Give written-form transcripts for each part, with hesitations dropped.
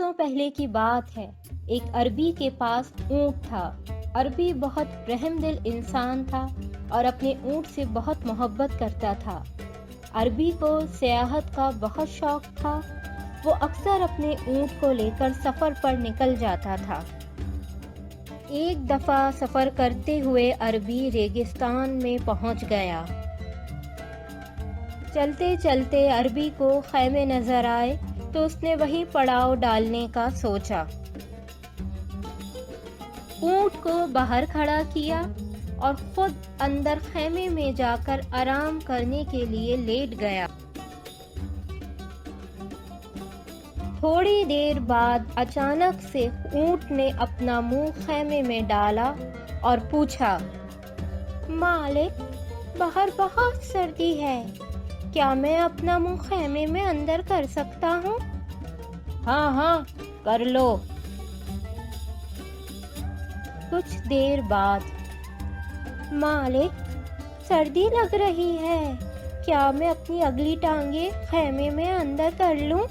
برسوں پہلے کی بات ہے، ایک عربی کے پاس اونٹ تھا۔ عربی بہت رحم دل انسان تھا اور اپنے اونٹ سے بہت محبت کرتا تھا۔ عربی کو سیاحت کا بہت شوق تھا۔ وہ اکثر اپنے اونٹ کو لے کر سفر پر نکل جاتا تھا۔ ایک دفعہ سفر کرتے ہوئے عربی ریگستان میں پہنچ گیا۔ چلتے چلتے عربی کو خیمے نظر آئے تو اس نے وہیں پڑاؤ ڈالنے کا سوچا۔ اونٹ کو باہر کھڑا کیا اور خود اندر خیمے میں جا کر آرام کرنے کے لیے لیٹ گیا۔ تھوڑی دیر بعد اچانک سے اونٹ نے اپنا منہ خیمے میں ڈالا اور پوچھا، مالک، باہر بہت سردی ہے، کیا میں اپنا منہ خیمے میں اندر کر سکتا ہوں؟ ہاں ہاں، کر لو۔ کچھ دیر بعد، مالک، سردی لگ رہی ہے، کیا میں اپنی اگلی ٹانگیں خیمے میں اندر کر لوں؟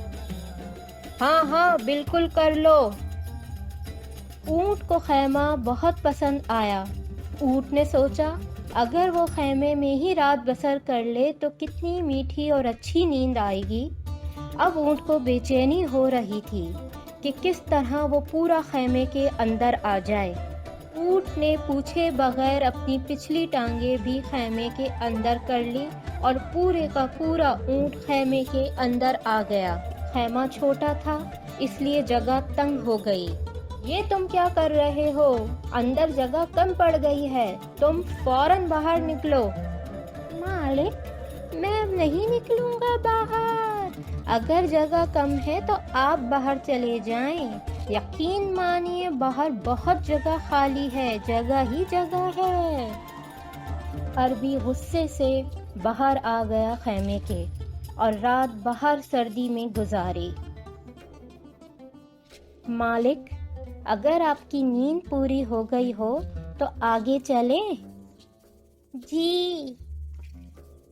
ہاں ہاں، بالکل کر لو۔ اونٹ کو خیمہ بہت پسند آیا۔ اونٹ نے سوچا اگر وہ خیمے میں ہی رات بسر کر لے تو کتنی میٹھی اور اچھی نیند آئے گی۔ اب اونٹ کو بے چینی ہو رہی تھی کہ کس طرح وہ پورا خیمے کے اندر آ جائے۔ اونٹ نے پوچھے بغیر اپنی پچھلی ٹانگیں بھی خیمے کے اندر کر لی اور پورے کا پورا اونٹ خیمے کے اندر آ گیا۔ خیمہ چھوٹا تھا اس لیے جگہ تنگ ہو گئی۔ یہ تم کیا کر رہے ہو؟ اندر جگہ کم پڑ گئی ہے، تم فوراً باہر نکلو۔ مالک، میں اب نہیں نکلوں گا باہر۔ اگر جگہ کم ہے تو آپ باہر چلے جائیں، یقین مانیے باہر بہت جگہ خالی ہے، جگہ ہی جگہ ہے۔ عربی غصے سے باہر آ گیا خیمے کے اور رات باہر سردی میں گزاری۔ مالک، اگر آپ کی نیند پوری ہو گئی ہو تو آگے چلیں؟ جی۔